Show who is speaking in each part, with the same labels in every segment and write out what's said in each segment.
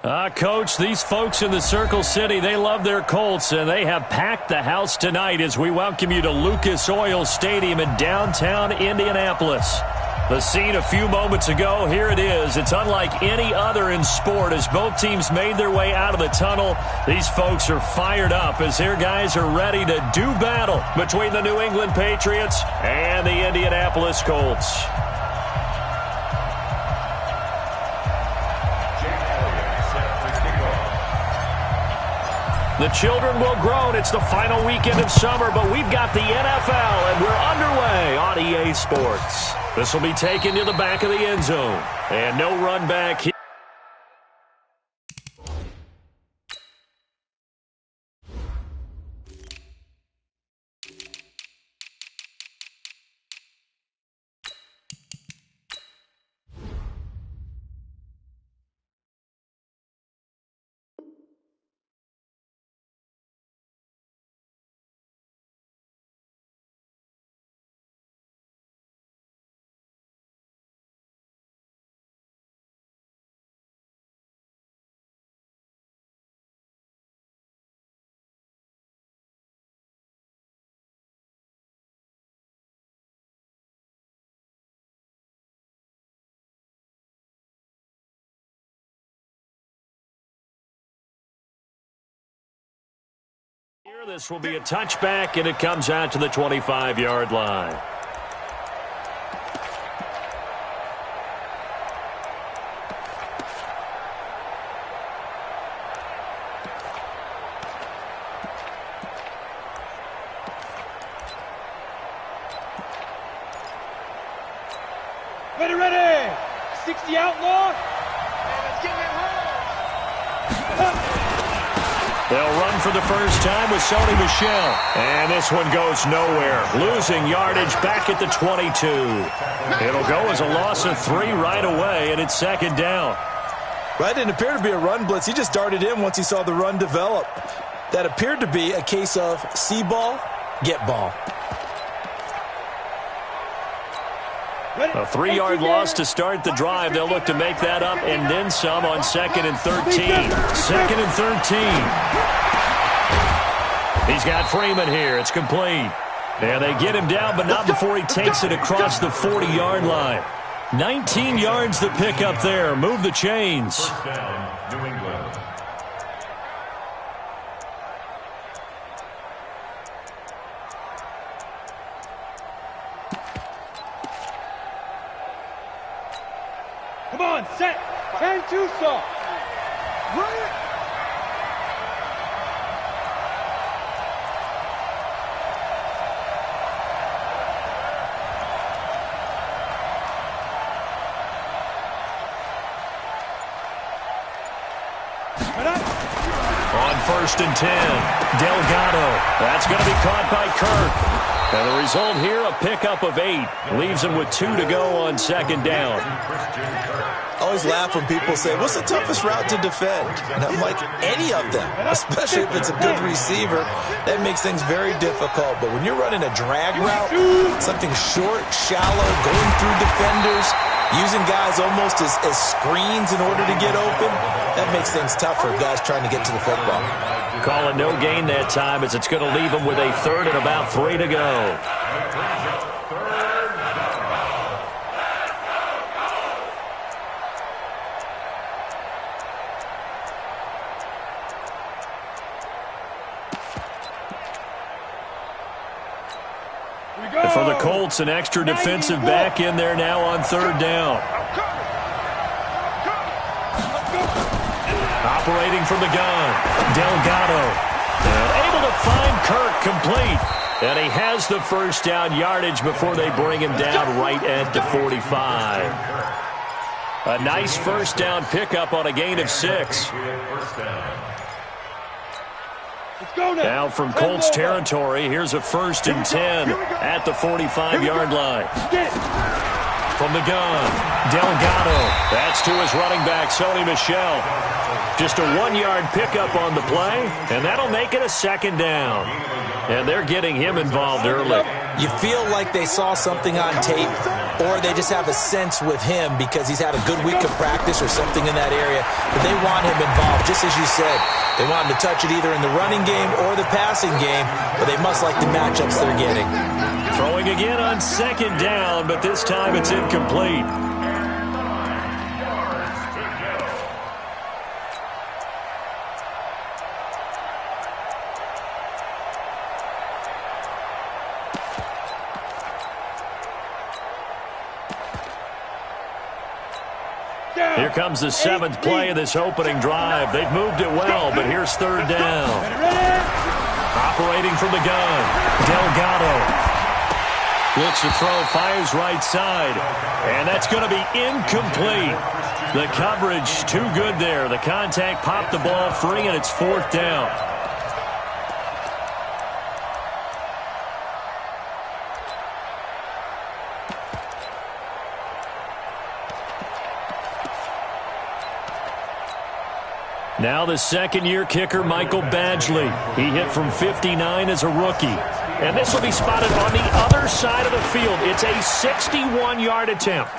Speaker 1: Coach, these folks in the Circle City, they love their Colts, and they have packed the house tonight as we welcome you to Lucas Oil Stadium in downtown Indianapolis. The scene a few moments ago, here it is. It's unlike any other in sport as both teams made their way out of the tunnel. These folks are fired up as their guys are ready to do battle between the New England Patriots and the Indianapolis Colts. The children will groan. It's the final weekend of summer, but we've got the NFL, and we're underway on EA Sports. This will be taken to the back of the end zone, and no run back here. This will be a touchback, and it comes out to the 25-yard line.
Speaker 2: Ready! 60 outlaw. And let's get him home.
Speaker 1: They'll run for the first time with Sony Michel. And this one goes nowhere. Losing yardage back at the 22. It'll go as a loss of 3 right away, and it's second down.
Speaker 3: Right, didn't appear to be a run blitz. He just darted in once he saw the run develop. That appeared to be a case of see ball, get ball.
Speaker 1: A 3-yard loss to start the drive. They'll look to make that up and then some on 2nd and 13. 2nd and 13. He's got Freeman here. It's complete. And they get him down, but not before he takes it across the 40-yard line. 19 yards to pick up there. Move the chains.
Speaker 4: First down, New England.
Speaker 2: Come on, set. 10-2 saw. Run it.
Speaker 1: On 1st and 10, Delgado. That's going to be caught by Kirk. And the result here, a pickup of 8. Leaves him with 2 to go on 2nd down.
Speaker 3: I always laugh when people say, what's the toughest route to defend? And I'm like, any of them, especially if it's a good receiver. That makes things very difficult. But when you're running a drag route, something short, shallow, going through defenders, using guys almost as screens in order to get open, that makes things tougher, guys trying to get to the football.
Speaker 1: Calling no gain that time as it's going to leave him with a 3rd and about 3 to go. For the Colts, an extra defensive back in there now on 3rd down. Operating from the gun, Delgado. Able to find Kirk complete. And he has the first down yardage before they bring him down right at the 45. A nice first down pickup on a gain of 6. Now from Colts territory, here's a 1st and 10 at the 45-yard line. From the gun, Delgado. That's to his running back, Sony Michel. Just a 1-yard pickup on the play, and that'll make it a 2nd down. And they're getting him involved early.
Speaker 3: You feel like they saw something on tape or they just have a sense with him because he's had a good week of practice or something in that area. But they want him involved, just as you said. They want him to touch it either in the running game or the passing game, but they must like the matchups they're getting.
Speaker 1: Throwing again on second down, but this time it's incomplete. Here comes the 7th play of this opening drive. They've moved it well, but here's third down. Operating from the gun, Delgado. Looks to throw, fires right side, and that's going to be incomplete. The coverage too good there. The contact popped the ball free, and it's 4th down. Now the second-year kicker, Michael Badgley. He hit from 59 as a rookie. And this will be spotted on the other side of the field. It's a 61-yard attempt.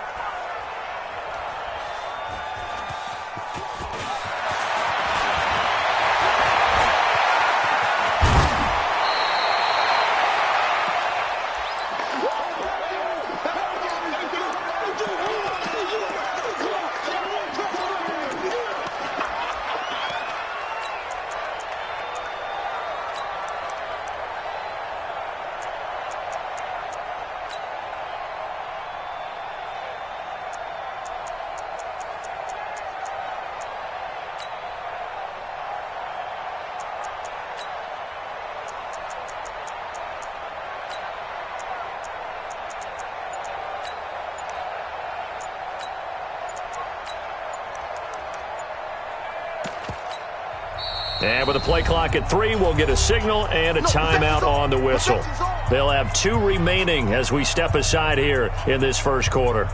Speaker 1: And with a play clock at 3, we'll get a signal and a timeout on the whistle. They'll have 2 remaining as we step aside here in this first quarter.
Speaker 2: Check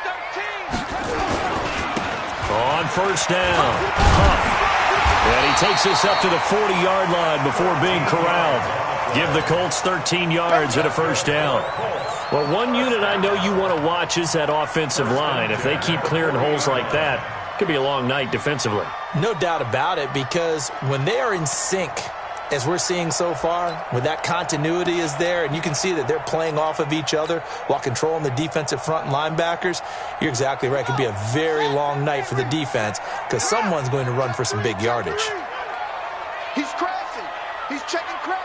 Speaker 2: 13.
Speaker 1: On first down, Huff. And he takes us up to the 40-yard line before being corralled. Give the Colts 13 yards and a first down. Well, one unit I know you want to watch is that offensive line. If they keep clearing holes like that, it could be a long night defensively.
Speaker 3: No doubt about it, because when they are in sync, as we're seeing so far, when that continuity is there, and you can see that they're playing off of each other while controlling the defensive front and linebackers, you're exactly right. It could be a very long night for the defense because someone's going to run for some big yardage.
Speaker 2: He's crashing. He's checking crash.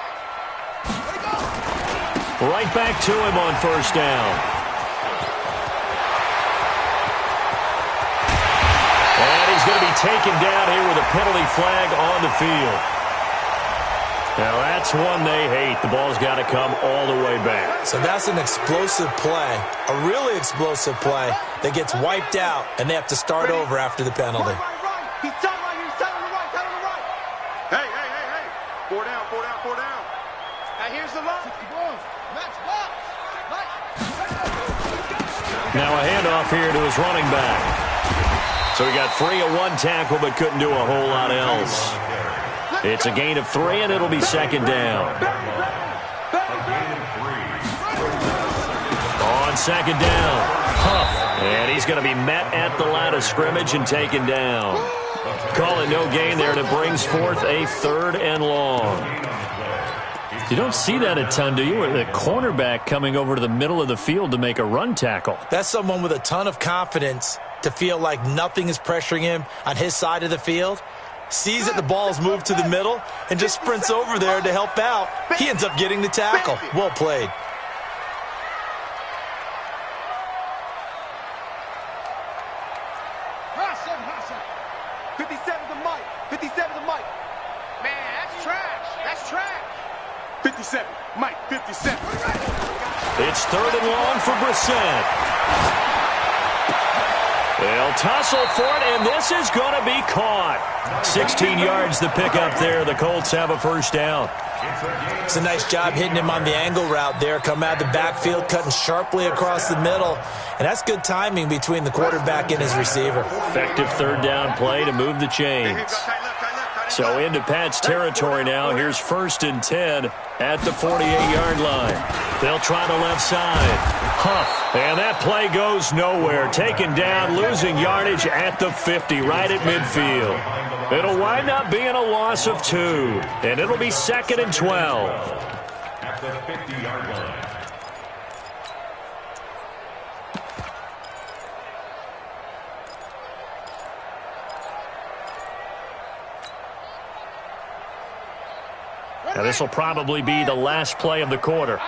Speaker 1: Right back to him on first down. And he's going to be taken down here with a penalty flag on the field. Now that's one they hate. The ball's got to come all the way back.
Speaker 3: So that's an explosive play, a really explosive play that gets wiped out, and they have to start over after the penalty.
Speaker 2: Right. He's tight right here. He's tight on the right. Tight on the right. Hey. 4 down. Now here's the line.
Speaker 1: Now a handoff here to his running back. So he got free of 1 tackle but couldn't do a whole lot else. It's a gain of 3, and it'll be second down. On second down, Huff. And he's going to be met at the line of scrimmage and taken down. Call it no gain there, and it brings forth a 3rd and long. You don't see that a ton, do you? The cornerback coming over to the middle of the field to make a run tackle.
Speaker 3: That's someone with a ton of confidence to feel like nothing is pressuring him on his side of the field. Sees that the ball's moved to the middle and just sprints over there to help out. He ends up getting the tackle. Well played.
Speaker 2: Mike, 57.
Speaker 1: It's 3rd and long for Brissett. They'll tussle for it, and this is going to be caught. 16 yards to pick up there. The Colts have a first down.
Speaker 3: It's a nice job hitting him on the angle route there. Come out of the backfield, cutting sharply across the middle. And that's good timing between the quarterback and his receiver.
Speaker 1: Effective 3rd down play to move the chains. So into Pat's territory now. Here's 1st and 10 at the 48-yard line. They'll try the left side. Huff. And that play goes nowhere. Taken down, losing yardage at the 50, right at midfield. It'll wind up being a loss of 2. And it'll be 2nd and 12.
Speaker 4: At the 50-yard line.
Speaker 1: Now, this will probably be the last play of the quarter.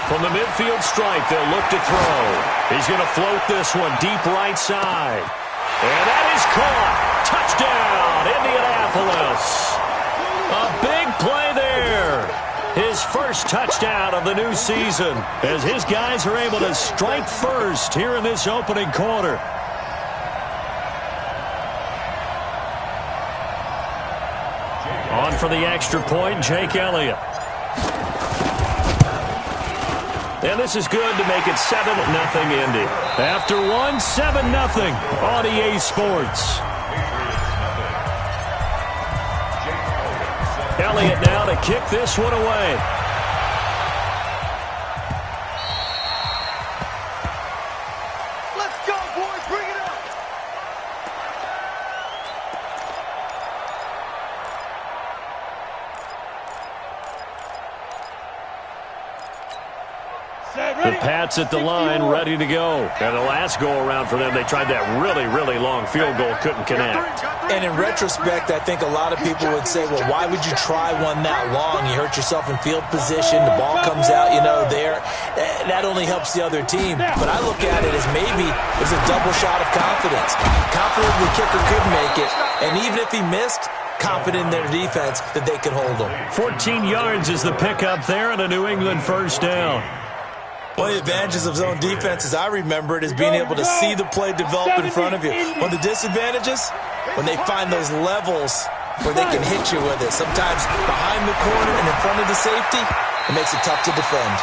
Speaker 1: From the midfield stripe, they'll look to throw. He's going to float this one deep right side. And that is caught. Touchdown, Indianapolis. A big play there. His first touchdown of the new season as his guys are able to strike first here in this opening quarter. On for the extra point, Jake Elliott. And this is good to make it 7-0 Indy. After one, 7-0 on EA Sports. Elliott now to kick this one away.
Speaker 2: Let's go, boys. Bring it up.
Speaker 1: The Pats at the line, ready to go. And the last go-around for them, they tried that really, really long field goal, couldn't connect.
Speaker 3: And in retrospect, I think a lot of people would say, well, why would you try one that long? You hurt yourself in field position. The ball comes out, there. That only helps the other team. But I look at it as maybe it's a double shot of confidence. Confident the kicker could make it. And even if he missed, confident in their defense that they could hold him.
Speaker 1: 14 yards is the pickup there and a New England first down.
Speaker 3: One of the advantages of zone defense, as I remember it, is being able to see the play develop in front of you. One of the disadvantages, when they find those levels where they can hit you with it. Sometimes behind the corner and in front of the safety, it makes it tough to defend.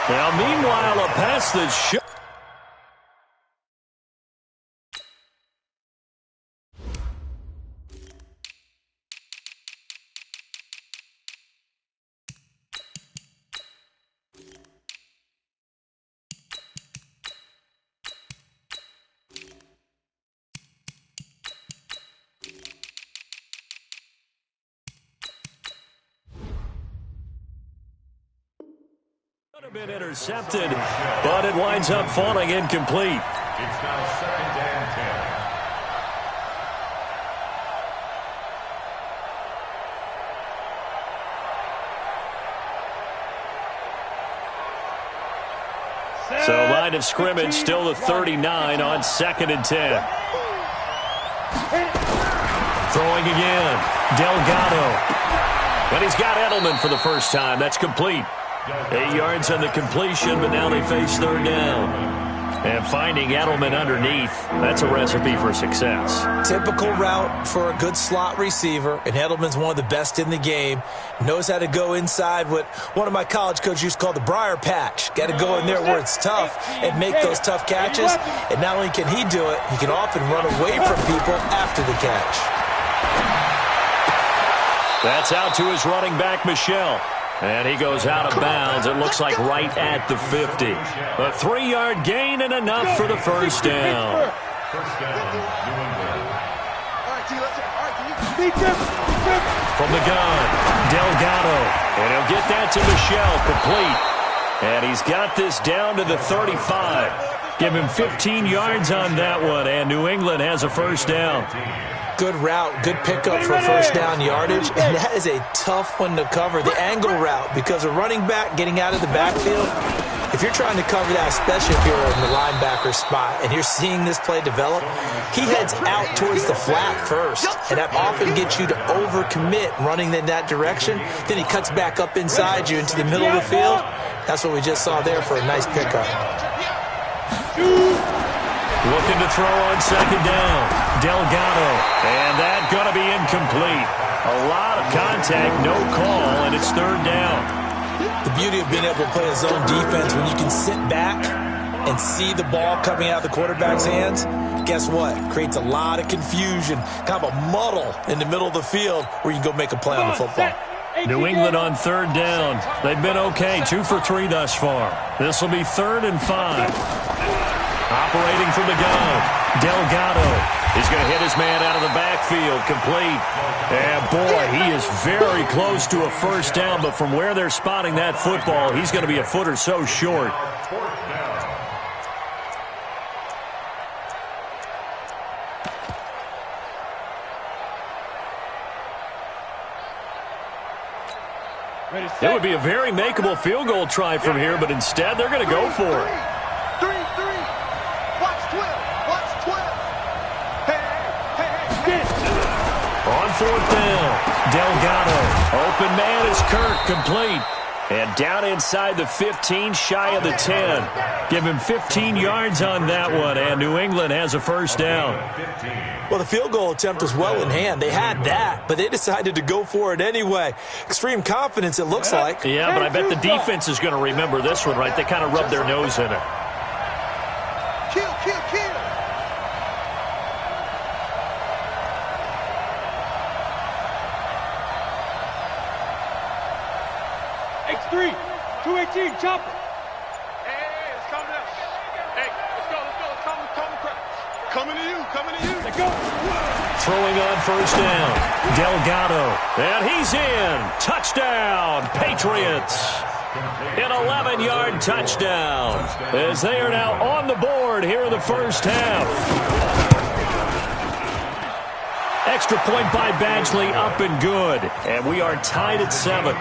Speaker 1: Now, meanwhile, a pass that's should. Been intercepted, but it winds up falling incomplete.
Speaker 4: It's now 2nd and 10.
Speaker 1: So line of scrimmage still the 39 on 2nd and 10. Throwing again, Delgado. And he's got Edelman for the first time. That's complete. 8 yards on the completion, but now they face 3rd down. And finding Edelman underneath, that's a recipe for success.
Speaker 3: Typical route for a good slot receiver, and Edelman's one of the best in the game. Knows how to go inside what one of my college coaches used to call the briar patch. Got to go in there where it's tough and make those tough catches. And not only can he do it, he can often run away from people after the catch.
Speaker 1: That's out to his running back, Michel. And he goes out of bounds, it looks like right at the 50. A 3-yard gain and enough for the first down.
Speaker 4: First down, New England.
Speaker 2: All right, T, let's go.
Speaker 1: From the gun, Delgado. And he'll get that to Michel, complete. And he's got this down to the 35. Give him 15 yards on that one, and New England has a first down.
Speaker 3: Good route, good pickup for first down yardage, and that is a tough one to cover, the angle route, because a running back getting out of the backfield, if you're trying to cover that, especially if you're in the linebacker spot and you're seeing this play develop, he heads out towards the flat first, and that often gets you to overcommit running in that direction. Then he cuts back up inside you into the middle of the field. That's what we just saw there for a nice pickup.
Speaker 1: Looking to throw on 2nd down. Delgado. And that going to be incomplete. A lot of contact, no call, and it's 3rd down.
Speaker 3: The beauty of being able to play a zone defense when you can sit back and see the ball coming out of the quarterback's hands, guess what? Creates a lot of confusion, kind of a muddle in the middle of the field where you can go make a play on the football.
Speaker 1: New England on third down. They've been okay, 2 for 3 thus far. This will be 3rd and 5. Operating from the gun, Delgado. He's going to hit his man out of the backfield, complete. And boy, he is very close to a first down, but from where they're spotting that football, he's going to be a foot or so short. It would be a very makeable field goal try from here, but instead they're going to go for it.
Speaker 2: 3. Watch 12. Watch 12. Hey.
Speaker 1: On 4th down, Delgado. Open man is Kirk, complete. And down inside the 15, shy of the 10. Give him 15 yards on that one, and New England has a first down.
Speaker 3: Well, the field goal attempt was well in hand. They had that, but they decided to go for it anyway. Extreme confidence, it looks like.
Speaker 1: Yeah, but I bet the defense is going to remember this one, right? They kind of rubbed their nose in it.
Speaker 2: Kill.
Speaker 5: X3, 218, chopper.
Speaker 2: Hey, it's coming up. Hey, let's go. Coming to you.
Speaker 5: Let's go.
Speaker 1: Throwing on first down, Delgado. And he's in. Touchdown, Patriots. An 11-yard touchdown as they are now on the board here in the first half. Extra point by Badgley, up and good. And we are tied at 7.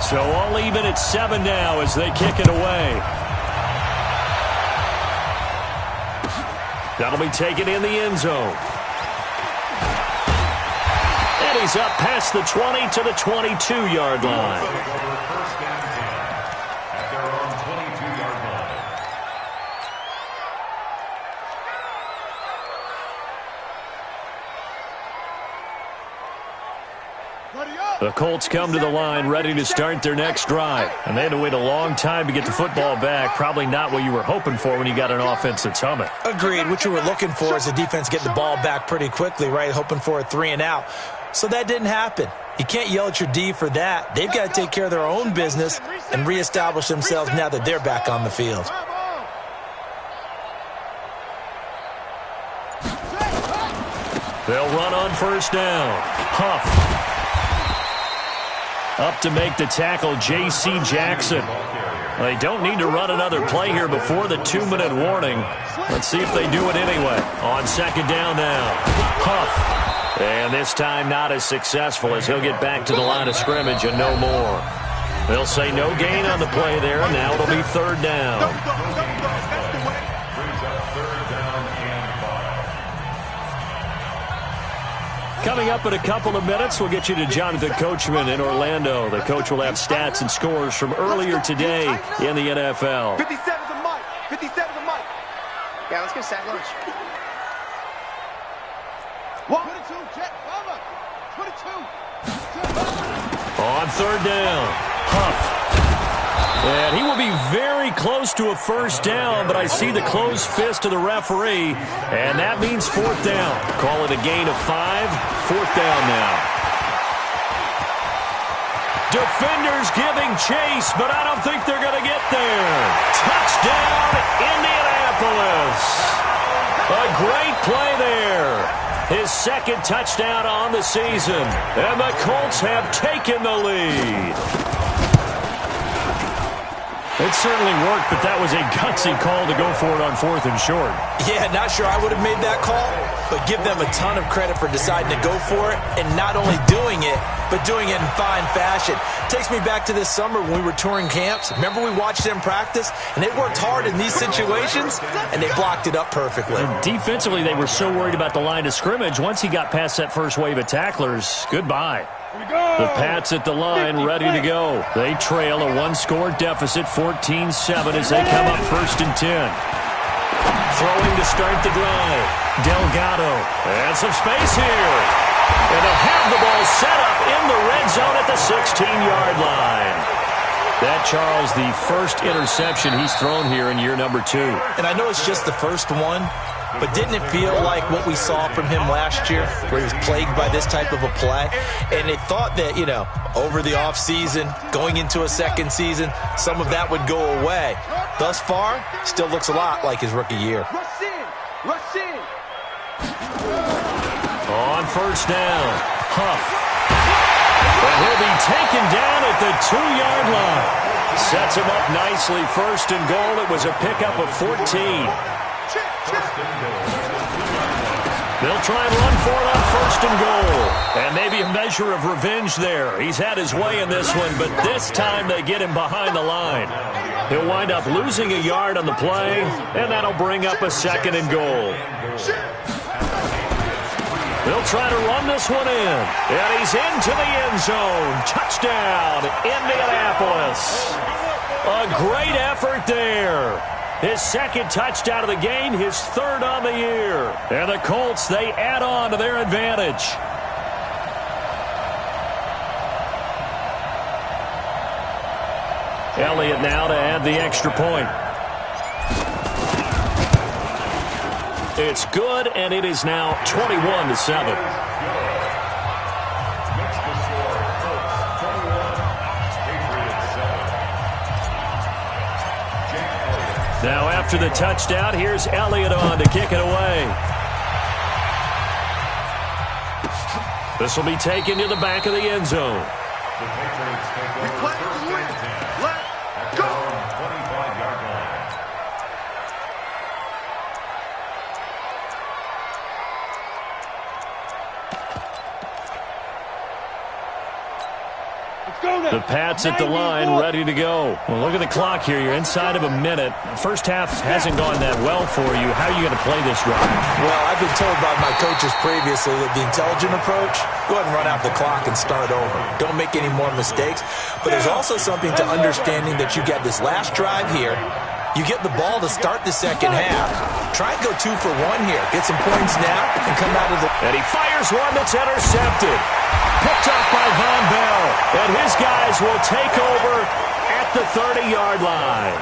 Speaker 1: So all even at 7 now as they kick it away. That'll be taken in the end zone. And he's up past the 20 to the 22-yard line. The Colts come to the line ready to start their next drive. And they had to wait a long time to get the football back. Probably not what you were hoping for when you got an offense that's humming.
Speaker 3: Agreed. What you were looking for is the defense getting the ball back pretty quickly, right? Hoping for a 3 and out. So that didn't happen. You can't yell at your D for that. They've got to take care of their own business and reestablish themselves now that they're back on the field.
Speaker 1: They'll run on first down. Huff. Up to make the tackle, J.C. Jackson. They don't need to run another play here before the 2-minute warning. Let's see if they do it anyway. On second down now. Huff. And this time not as successful as he'll get back to the line of scrimmage and no more. They'll say no gain on the play there, and now it'll be third down. Coming up in a couple of minutes, we'll get you to Jonathan Coachman in Orlando. The coach will have stats and scores from earlier today in the NFL.
Speaker 2: 57's a mic. 57's a mic. Yeah, let's get sack lunch. 22, jet, cover. 22.
Speaker 1: On third down, Huff. And he will be very close to a first down, but I see the closed fist of the referee, and that means fourth down. Call it a gain of 5, fourth down now. Defenders giving chase, but I don't think they're going to get there. Touchdown, Indianapolis. A great play there. His second touchdown on the season, and the Colts have taken the lead. It certainly worked, but that was a gutsy call to go for it on 4th and short.
Speaker 3: Yeah, not sure I would have made that call, but give them a ton of credit for deciding to go for it and not only doing it, but doing it in fine fashion. Takes me back to this summer when we were touring camps. Remember we watched them practice, and they worked hard in these situations, and they blocked it up perfectly.
Speaker 1: And defensively, they were so worried about the line of scrimmage. Once he got past that first wave of tacklers, goodbye. The Pats at the line, ready to go. They trail a one-score deficit, 14-7, as they come up 1st and 10. Throwing to start the drive. Delgado. And some space here. And they'll have the ball set up in the red zone at the 16-yard line. That, Charles, the first interception he's thrown here in year number 2.
Speaker 3: And I know it's just the first one, but didn't it feel like what we saw from him last year, where he was plagued by this type of a play? And they thought that, you know, over the offseason, going into a second season, some of that would go away. Thus far, still looks a lot like his rookie year.
Speaker 2: Rush in! Rush in!
Speaker 1: On first down, Huff. But he'll be taken down at the 2-yard line. Sets him up nicely. First and goal. It was a pickup of 14. They'll try and run for it on first and goal. And maybe a measure of revenge there. He's had his way in this one, but this time they get him behind the line. He'll wind up losing a yard on the play, and that'll bring up a second and goal. They'll try to run this one in. And he's into the end zone. Touchdown, Indianapolis. A great effort there. His second touchdown of the game, his third on the year. And the Colts, they add on to their advantage. Elliott now to add the extra point. It's good, and it is now 21-7. Now after the touchdown, here's Elliott on to kick it away. This will be taken to the back of the end zone.
Speaker 2: We play to win. Let's go!
Speaker 1: The Pats at the line, ready to go. Well, look at the clock here. You're inside of a minute. First half hasn't gone that well for you. How are you going to play this drive?
Speaker 3: Well, I've been told by my coaches previously that the intelligent approach, go ahead and run out the clock and start over. Don't make any more mistakes. But there's also something to understanding that you get this last drive here. You get the ball to start the second half. Try and go 2 for 1 here. Get some points now and come out of the...
Speaker 1: And he fires one that's intercepted. Picked up by Von Bell. And his guys will take over at the 30-yard line.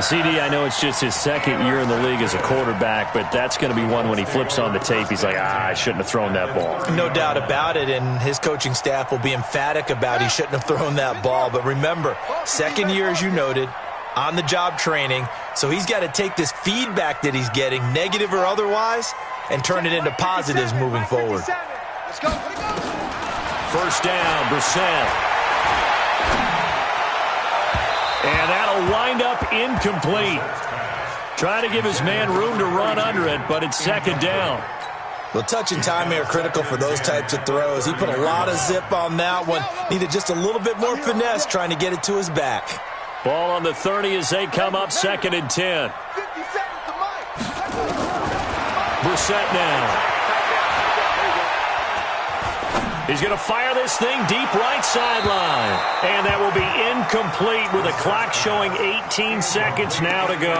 Speaker 1: CD, I know it's just his second year in the league as a quarterback, but that's going to be one when he flips on the tape. He's like, I shouldn't have thrown that ball.
Speaker 3: No doubt about it, and his coaching staff will be emphatic about he shouldn't have thrown that ball. But remember, second year, as you noted, on-the-job training, so he's got to take this feedback that he's getting, negative or otherwise, and turn it into positives moving forward.
Speaker 2: Let's go.
Speaker 1: First down, Brissett. And that'll wind up incomplete. Trying to give his man room to run under it, but it's second down.
Speaker 3: Well, touch and timing are critical for those types of throws. He put a lot of zip on that one. Needed just a little bit more finesse trying to get it to his back.
Speaker 1: Ball on the 30 as they come up, second and 10.
Speaker 2: 50 seconds to Mike.
Speaker 1: Brissett now. He's going to fire this thing deep right sideline. And that will be incomplete with the clock showing 18 seconds now to go.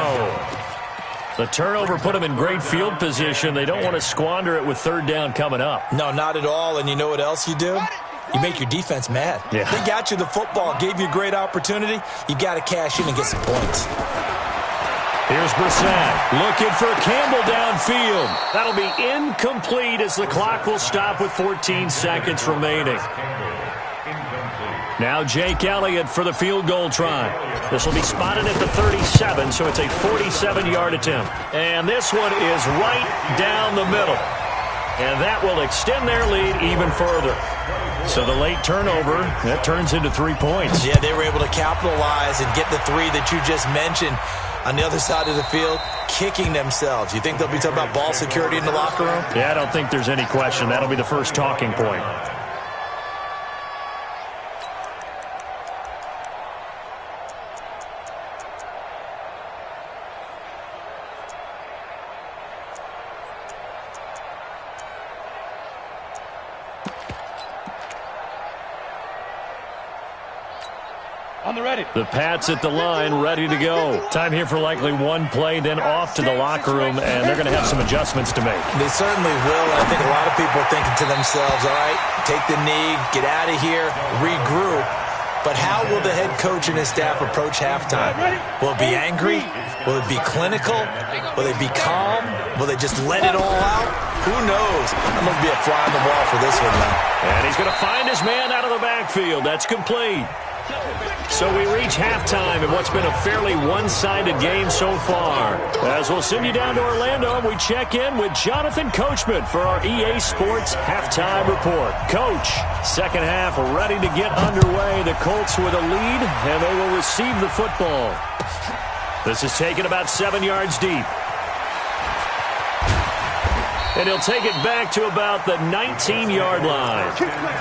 Speaker 1: The turnover put him in great field position. They don't want to squander it with third down coming up.
Speaker 3: No, not at all. And you know what else you do? You make your defense mad.
Speaker 1: Yeah.
Speaker 3: They got you the football, gave you a great opportunity. You got to cash in and get some points.
Speaker 1: Here's Brissett looking for Campbell downfield. That'll be incomplete as the clock will stop with 14 seconds remaining. Now Jake Elliott for the field goal try. This will be spotted at the 37, so it's a 47-yard attempt. And this one is right down the middle. And that will extend their lead even further. So the late turnover, that turns into 3 points.
Speaker 3: Yeah, they were able to capitalize and get the 3 that you just mentioned. On the other side of the field, kicking themselves. You think they'll be talking about ball security in the locker room?
Speaker 1: Yeah, I don't think there's any question. That'll be the first talking point.
Speaker 5: On the ready.
Speaker 1: The Pats at the line, ready to go. Time here for likely one play, then off to the locker room, and they're going to have some adjustments to make.
Speaker 3: They certainly will, and I think a lot of people are thinking to themselves, all right, take the knee, get out of here, regroup. But how will the head coach and his staff approach halftime? Will it be angry? Will it be clinical? Will they be calm? Will they just let it all out? Who knows? I'm going to be a fly on the wall for this one, though.
Speaker 1: And he's going to find his man out of the backfield. That's complete. So we reach halftime in what's been a fairly one-sided game so far. As we'll send you down to Orlando, we check in with Jonathan Coachman for our EA Sports Halftime Report. Coach, second half ready to get underway. The Colts with a lead, and they will receive the football. This is taken about 7 yards deep. And he'll take it back to about the 19-yard line.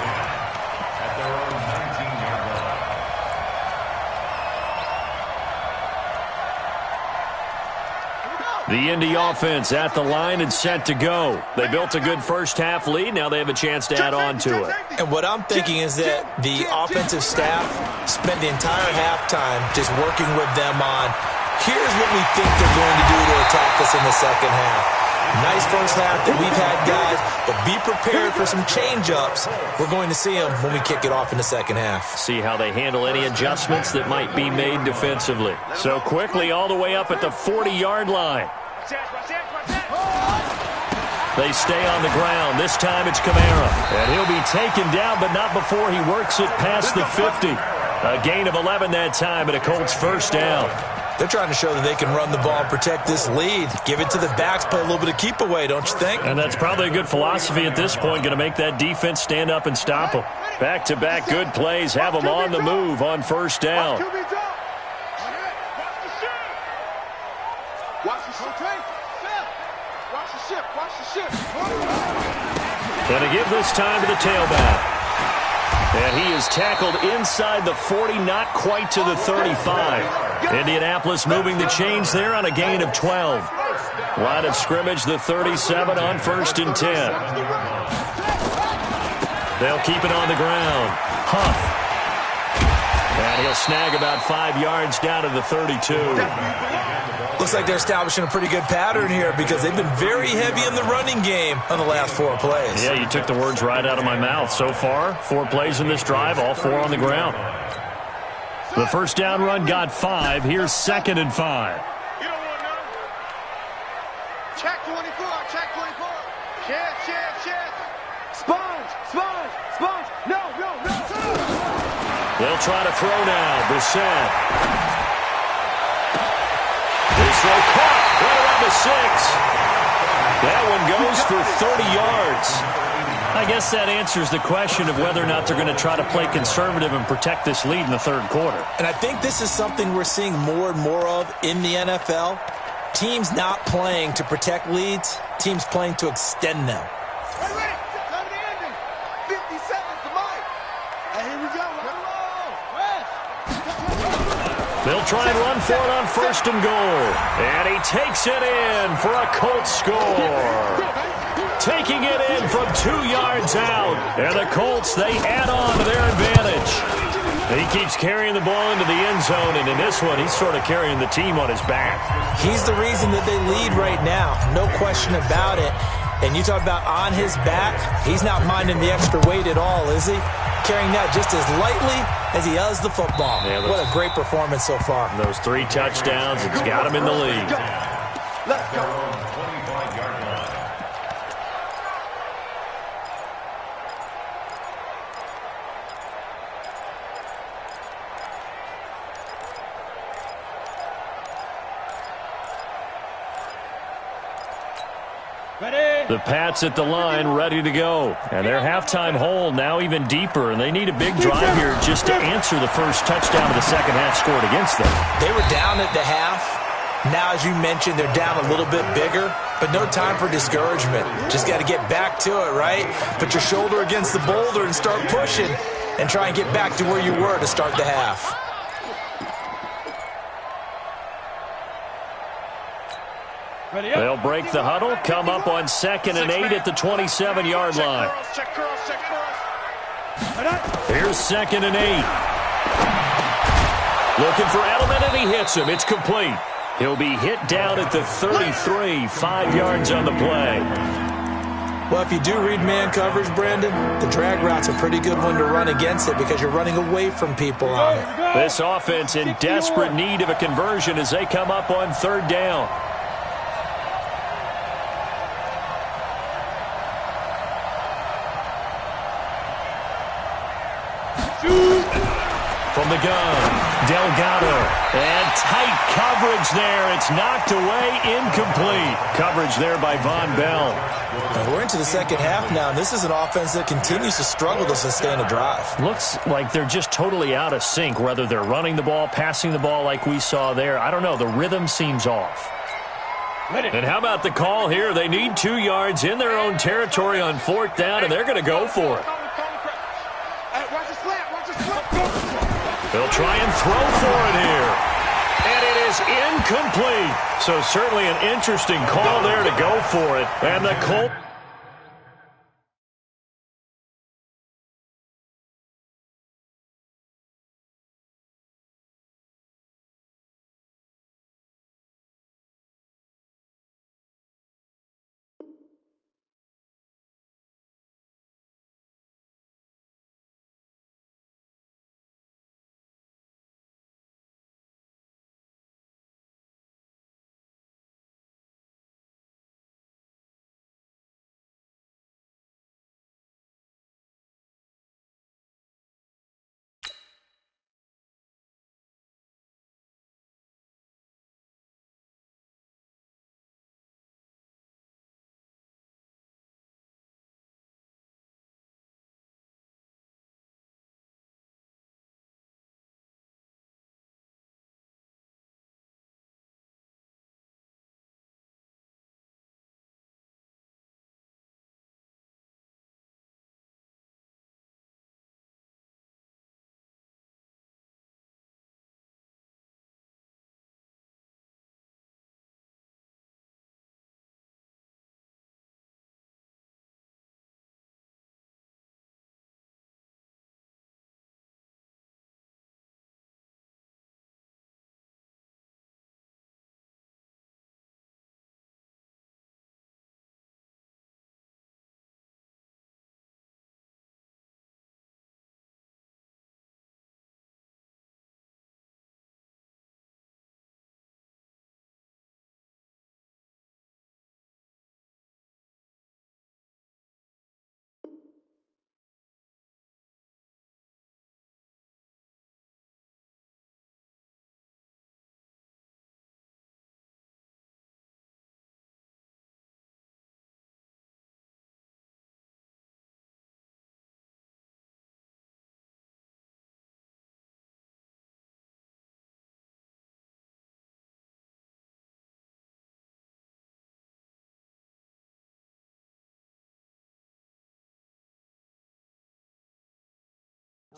Speaker 1: The Indy offense at the line and set to go. They built a good first-half lead. Now they have a chance to add on to it.
Speaker 3: And what I'm thinking is that the offensive staff spent the entire halftime just working with them on, here's what we think they're going to do to attack us in the second half. Nice first half that we've had, guys, but be prepared for some change-ups. We're going to see them when we kick it off in the second half.
Speaker 1: See how they handle any adjustments that might be made defensively. So quickly all the way up at the 40-yard line. They stay on the ground. This time it's Kamara. And he'll be taken down, but not before he works it past the 50. A gain of 11 that time, and a Colts first down.
Speaker 3: They're trying to show that they can run the ball and protect this lead. Give it to the backs, play a little bit of keep away, don't you think?
Speaker 1: And that's probably a good philosophy at this point, going to make that defense stand up and stop them. Back-to-back good plays, have them on the move on first down. Going to give this time to the tailback. And he is tackled inside the 40, not quite to the 35. Indianapolis moving the chains there on a gain of 12. Line of scrimmage, the 37 on 1st and 10. They'll keep it on the ground. Huff. And he'll snag about 5 yards down to the 32.
Speaker 3: Looks like they're establishing a pretty good pattern here because they've been very heavy in the running game on the last 4 plays.
Speaker 1: Yeah, you took the words right out of my mouth. So far, 4 plays in this drive, all 4 on the ground. The first down run got 5. Here's 2nd and 5.
Speaker 2: Check 24, check 24. Check. Sponge. No.
Speaker 1: They'll try to throw now. Brissett. This throw caught right around the 6. That one goes for 30 yards. I guess that answers the question of whether or not they're going to try to play conservative and protect this lead in the 3rd quarter.
Speaker 3: And I think this is something we're seeing more and more of in the NFL. Teams not playing to protect leads, teams playing to extend them.
Speaker 2: Wait. Time to end it. 50 seconds to Mike. And here we go.
Speaker 1: They'll try and run for it on 1st and goal. And he takes it in for a Colts score. Taking it in from 2 yards out. And the Colts, they add on to their advantage. He keeps carrying the ball into the end zone, and in this one, he's sort of carrying the team on his back.
Speaker 3: He's the reason that they lead right now. No question about it. And you talk about on his back, he's not minding the extra weight at all, is he? Carrying that just as lightly as he does the football. Yeah, what a great performance so far.
Speaker 1: Those 3 touchdowns, it's got him in the lead.
Speaker 2: Let's go.
Speaker 1: The Pats at the line, ready to go. And their halftime hole now even deeper, and they need a big drive here just to answer the first touchdown of the second half scored against them.
Speaker 3: They were down at the half. Now, as you mentioned, they're down a little bit bigger, but no time for discouragement. Just got to get back to it, right? Put your shoulder against the boulder and start pushing and try and get back to where you were to start the half.
Speaker 1: They'll break the huddle, come up on 2nd and 8 at the 27-yard line. Here's 2nd and 8. Looking for Edelman, and he hits him. It's complete. He'll be hit down at the 33, 5 yards on the play.
Speaker 3: Well, if you do read man coverage, Brandon, the drag route's a pretty good one to run against it because you're running away from people on it.
Speaker 1: This offense in desperate need of a conversion as they come up on 3rd down. From the gun, Delgado. And tight coverage there. It's knocked away, incomplete. Coverage there by Von Bell.
Speaker 3: We're into the second half now, and this is an offense that continues to struggle to sustain a drive.
Speaker 1: Looks like they're just totally out of sync, whether they're running the ball, passing the ball like we saw there. I don't know. The rhythm seems off. And how about the call here? They need 2 yards in their own territory on 4th down, and they're going to go for it. They'll try and throw for it here. And it is incomplete. So certainly an interesting call there to go for it. And the Colts.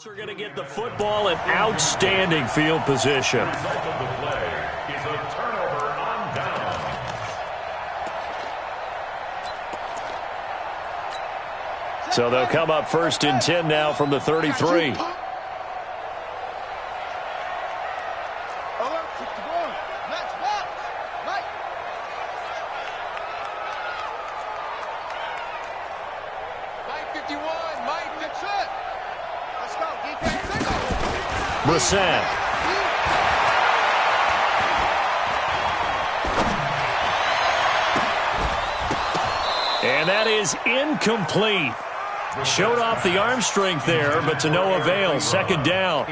Speaker 1: Are going to get the football in outstanding field position.
Speaker 4: The result of the play is a turnover on down.
Speaker 1: So they'll come up 1st and 10 now from the 33. Brissett. And that is incomplete. Showed off the arm strength there, but to no avail. 2nd down.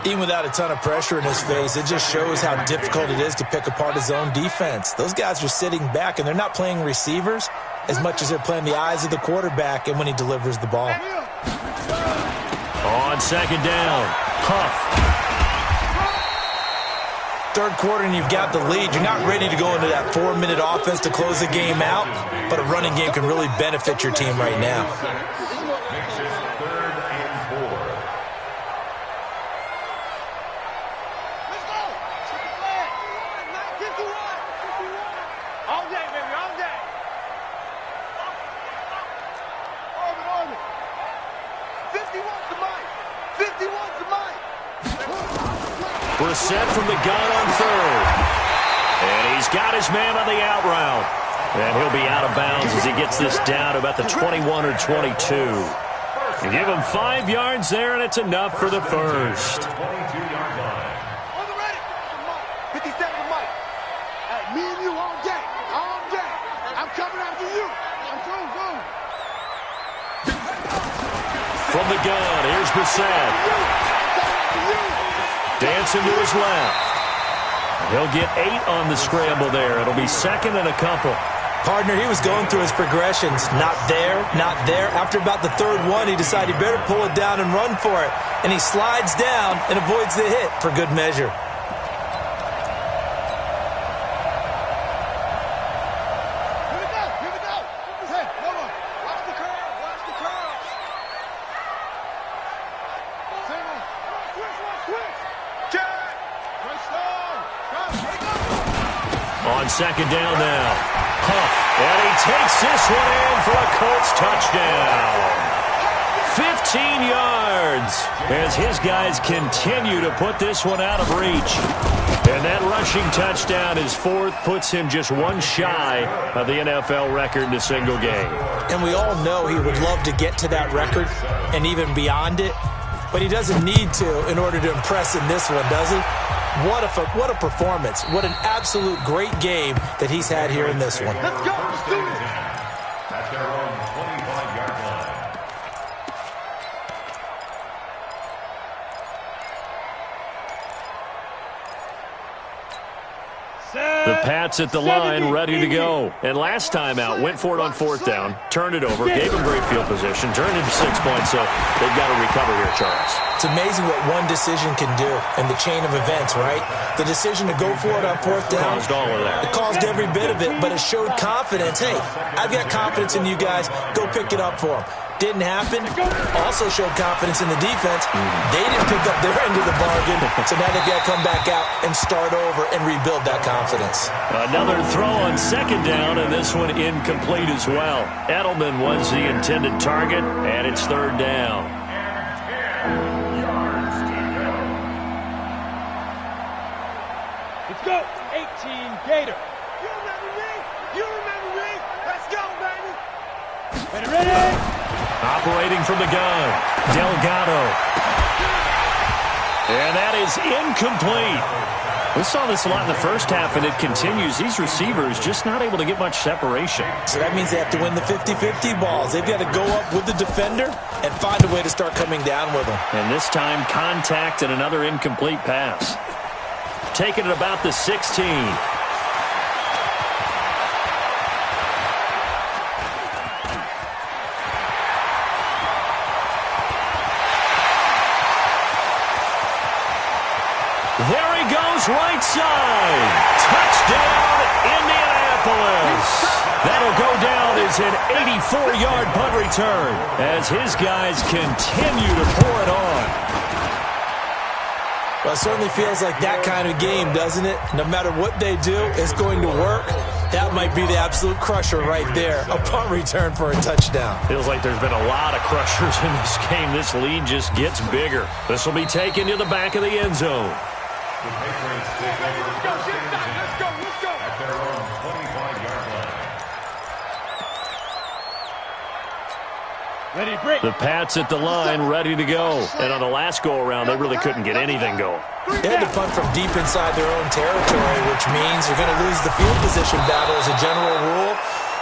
Speaker 3: Even without a ton of pressure in his face, it just shows how difficult it is to pick apart his own defense. Those guys are sitting back, and they're not playing receivers as much as they're playing the eyes of the quarterback and when he delivers the ball.
Speaker 1: On 2nd down, Huff.
Speaker 3: 3rd quarter and you've got the lead. You're not ready to go into that 4-minute offense to close the game out, but a running game can really benefit your team right now.
Speaker 4: Makes it 3rd and 4.
Speaker 2: Let's go! All day, baby, all day! Orbit. 51's the mic! 51's the mic!
Speaker 1: Brissett from the gun on third. And he's got his man on the out route. And he'll be out of bounds as he gets this down to about the 21 or 22. You give him 5 yards there, and it's enough for the first.
Speaker 4: 22-yard line.
Speaker 2: On the ready. 57 to Mike. Hey, me and you all day. All day. I'm coming after you. I'm going.
Speaker 1: From the gun, here's Brissett. Dancing to his left. He'll get 8 on the scramble there. It'll be second and a couple.
Speaker 3: Partner, he was going through his progressions. Not there, not there. After about the third one, he decided he better pull it down and run for it. And he slides down and avoids the hit for good measure.
Speaker 2: Here we go. Hey, hold on. Watch the curve. Same on. Switch. Check. First down.
Speaker 1: On second down now. Huff, and he takes this one in for a Colts touchdown. 15 yards as his guys continue to put this one out of reach. And that rushing touchdown, his 4th, puts him just 1 shy of the NFL record in a single game.
Speaker 3: And we all know he would love to get to that record and even beyond it, but he doesn't need to in order to impress in this one, does he? What a performance. What an absolute great game that he's had here in this one.
Speaker 2: Let's go. Let's do it.
Speaker 4: At their own 25-yard line.
Speaker 1: The Pats at the line, ready to go. And last time out, went for it on 4th down, turned it over, gave him great field position, turned into 6 points, so they've got to recover here, Charles.
Speaker 3: It's amazing what one decision can do in the chain of events, right? The decision to go for it on 4th down.
Speaker 1: Caused all of that.
Speaker 3: It caused every bit of it, but it showed confidence. Hey, I've got confidence in you guys. Go pick it up for them. Didn't happen. Also showed confidence in the defense. They didn't pick up their end of the bargain, so now they've got to come back out and start over and rebuild that confidence.
Speaker 1: Another throw on second down, and this one incomplete as well. Edelman was the intended target, and it's 3rd down.
Speaker 5: Let's go. 18 Gator.
Speaker 2: You remember me. Let's go, baby.
Speaker 5: Ready.
Speaker 1: Operating from the gun, Delgado. And that is incomplete. We saw this a lot in the first half, and it continues. These receivers just not able to get much separation.
Speaker 3: So that means they have to win the 50-50 balls. They've got to go up with the defender and find a way to start coming down with them.
Speaker 1: And this time, contact and another incomplete pass. Taking it about the 16. There he goes, right side. Touchdown, Indianapolis. That'll go down as an 84-yard punt return as his guys continue to pour it on.
Speaker 3: Well, it certainly feels like that kind of game, doesn't it? No matter what they do, it's going to work. That might be the absolute crusher right there, a punt return for a touchdown.
Speaker 1: Feels like there's been a lot of crushers in this game. This lead just gets bigger. This will be taken to the back of the end zone.
Speaker 4: The Patriots take over first and 10 at their own 25-yard line.
Speaker 5: Ready, break.
Speaker 1: The Pats at the line, ready to go. And on the last go-around, they really couldn't get anything going.
Speaker 3: They had to punt from deep inside their own territory, which means you're going to lose the field position battle as a general rule.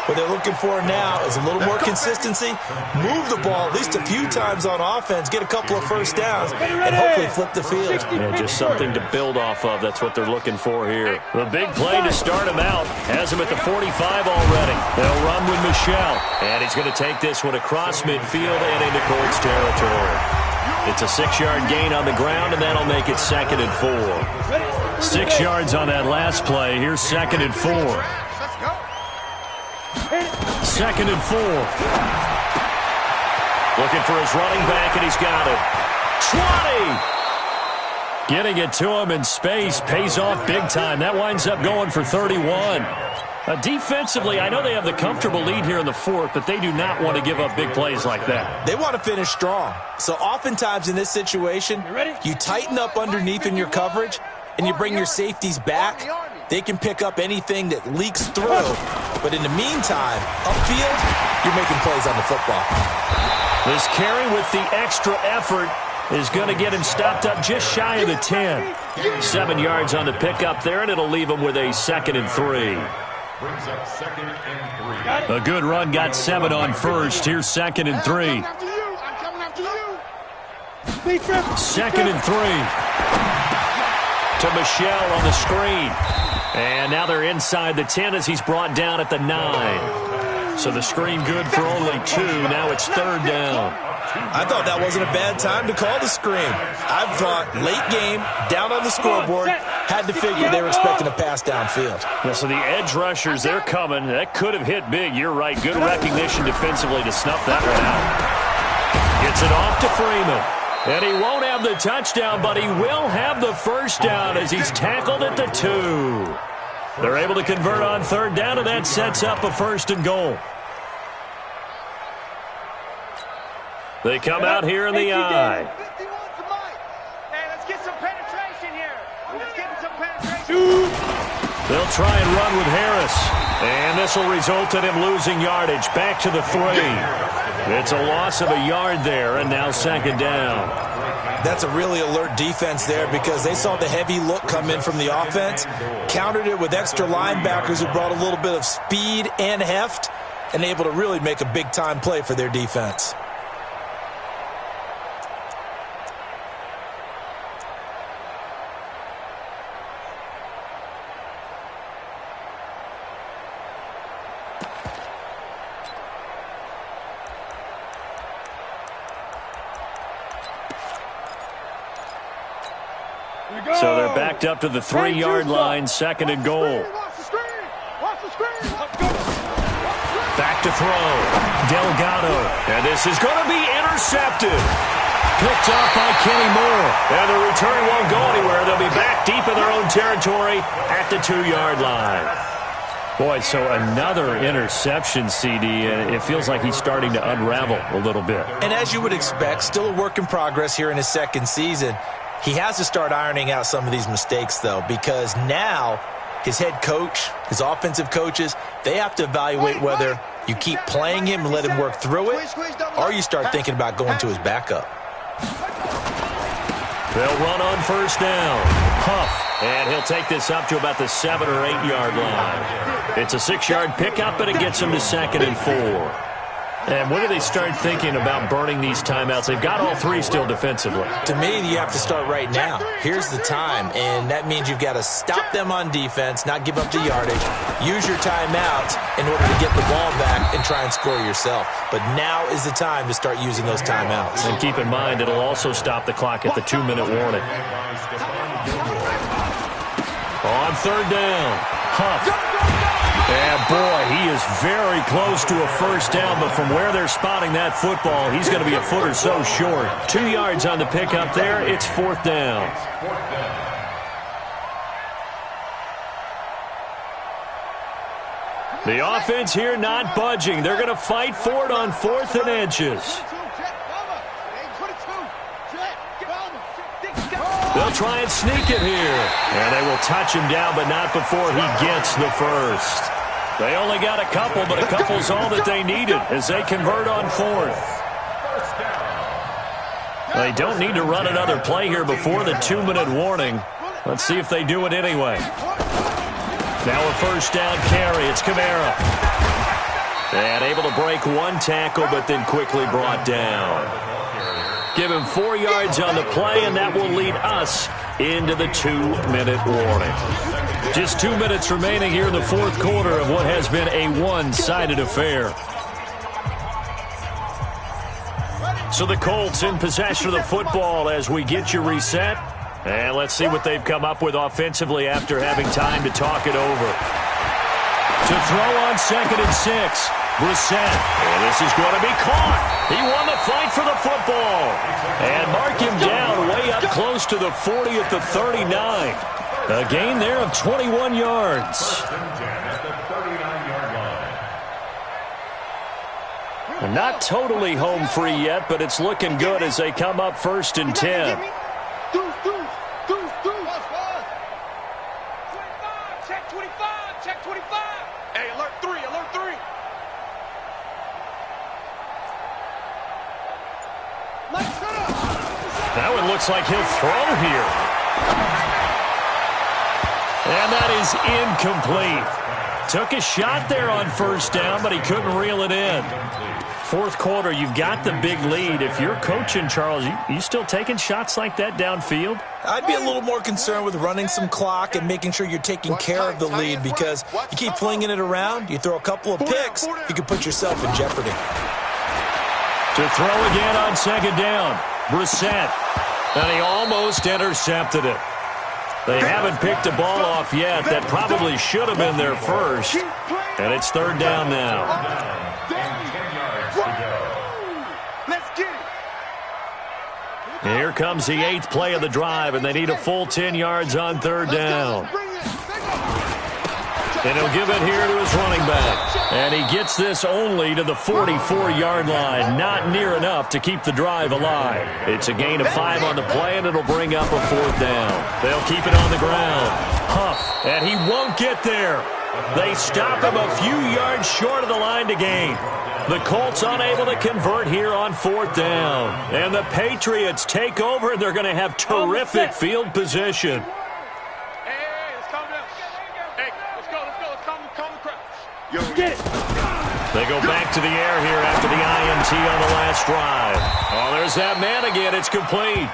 Speaker 3: What they're looking for now is a little more consistency, move the ball at least a few times on offense, get a couple of first downs, and hopefully flip the field.
Speaker 1: Yeah, just something to build off of. That's what they're looking for here. The big play to start him out has him at the 45 already. They'll run with Michelle, and he's going to take this one across midfield and into Colts territory. It's a 6-yard gain on the ground, and that'll make it 2nd and 4. 6 yards on that last play. Here's 2nd and 4. 2nd and 4. Looking for his running back, and he's got it. 20! Getting it to him in space pays off big time. That winds up going for 31. Defensively, I know they have the comfortable lead here in the 4th, but they do not want to give up big plays like that.
Speaker 3: They want to finish strong. So oftentimes in this situation, you tighten up underneath in your coverage, and you bring your safeties back, they can pick up anything that leaks through. But in the meantime, upfield, you're making plays on the football.
Speaker 1: This carry with the extra effort is going to get him stopped up just shy of the 10. 7 yards on the pickup there, and it'll leave him with a 2nd and 3.
Speaker 4: Brings up 2nd and 3.
Speaker 1: A good run got 7 on first. Here's 2nd and 3. 2nd and 3. To Michelle on the screen. And now they're inside the 10 as he's brought down at the 9. So the screen good for only 2. Now it's 3rd down.
Speaker 3: I thought that wasn't a bad time to call the screen. I thought late game, down on the scoreboard, had to figure they were expecting a pass downfield.
Speaker 1: Yeah, so the edge rushers, they're coming. That could have hit big. You're right. Good recognition defensively to snuff that one out. Gets it off to Freeman. And he won't have the touchdown, but he will have the first down as he's tackled at the 2. They're able to convert on 3rd down, and that sets up a 1st and goal. They come out here in the I.
Speaker 2: Hey, let's get some penetration here. Let's get some penetration.
Speaker 1: They'll try and run with Harris. And this will result in him losing yardage. Back to the 3. It's a loss of a yard there, and now 2nd down.
Speaker 3: That's a really alert defense there because they saw the heavy look come in from the offense, countered it with extra linebackers who brought a little bit of speed and heft, and able to really make a big-time play for their defense.
Speaker 1: So they're backed up to the 3-yard line, 2nd and goal. Back to throw. Delgado. And this is going to be intercepted. Picked up by Kenny Moore. And the return won't go anywhere. They'll be back deep in their own territory at the 2-yard line. Boy, so another interception, CD. It feels like he's starting to unravel a little bit.
Speaker 3: And as you would expect, still a work in progress here in his 2nd season. He has to start ironing out some of these mistakes, though, because now his head coach, his offensive coaches, they have to evaluate whether you keep playing him and let him work through it, or you start thinking about going to his backup.
Speaker 1: They'll run on 1st down. Huff, and he'll take this up to about the 7- or 8-yard line. It's a 6-yard pickup, and it gets him to 2nd and 4. And when do they start thinking about burning these timeouts? They've got all 3 still defensively.
Speaker 3: To me, you have to start right now. Here's the time, and that means you've got to stop them on defense, not give up the yardage, use your timeouts in order to get the ball back and try and score yourself. But now is the time to start using those timeouts.
Speaker 1: And keep in mind, it'll also stop the clock at the 2-minute warning. On 3rd down, Huff. And, boy, he is very close to a first down, but from where they're spotting that football, he's going to be a foot or so short. 2 yards on the pickup there. It's 4th down. The offense here not budging. They're going to fight for it on 4th and inches. They'll try and sneak it here. And they will touch him down, but not before he gets the first. They only got a couple, but a couple's all that they needed as they convert on 4th. They don't need to run another play here before the 2-minute warning. Let's see if they do it anyway. Now a 1st down carry. It's Kamara. And able to break 1 tackle, but then quickly brought down. Give him 4 yards on the play, and that will lead us into the 2-minute warning. Just 2 minutes remaining here in the 4th quarter of what has been a one-sided affair. So the Colts in possession of the football as we get you reset. And let's see what they've come up with offensively after having time to talk it over. To throw on 2nd and 6. Brissett. And this is going to be caught. He won the fight for the football. And mark him down way up close to the 40 at the 39. A gain there of 21 yards. Not totally home free yet, but it's looking good as they come up 1st and 10.
Speaker 5: Check 25. Check 25.
Speaker 2: Hey, alert 3. Alert 3.
Speaker 5: Let's set up.
Speaker 1: That one looks like he'll throw here. And that is incomplete. Took a shot there on first down, but he couldn't reel it in. Fourth quarter, you've got the big lead. If you're coaching, Charles, you still taking shots like that downfield?
Speaker 3: I'd be a little more concerned with running some clock and making sure you're taking care of the lead, because you keep flinging it around, you throw a couple of picks, you can put yourself in jeopardy.
Speaker 1: To throw again on second down, Brissett. And he almost intercepted it. They haven't picked a ball off yet. That probably should have been their first. And it's third down now.
Speaker 2: Let's get it.
Speaker 1: Here comes the 8th play of the drive, and they need a full 10 yards on third down. And he'll give it here to his running back. And he gets this only to the 44-yard line. Not near enough to keep the drive alive. It's a gain of 5 on the play, and it'll bring up a fourth down. They'll keep it on the ground. Huff, and he won't get there. They stop him a few yards short of the line to gain. The Colts unable to convert here on fourth down. And the Patriots take over, and they're going to have terrific field position.
Speaker 5: Get it.
Speaker 1: They go back to the air here after the INT on the last drive. Oh, there's that man again. It's complete.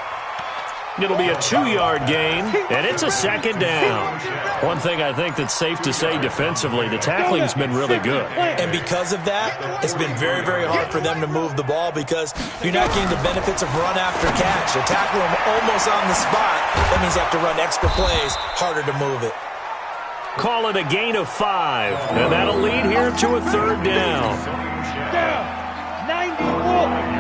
Speaker 1: It'll be a 2-yard gain, and it's a second down. One thing I think that's safe to say defensively, the tackling's been really good.
Speaker 3: And because of that, it's been very, very hard for them to move the ball, because you're not getting the benefits of run after catch. They tackle them almost on the spot. That means you have to run extra plays, harder to move it.
Speaker 1: Call it a gain of 5, and that'll lead here to a third down.
Speaker 5: Down. 91.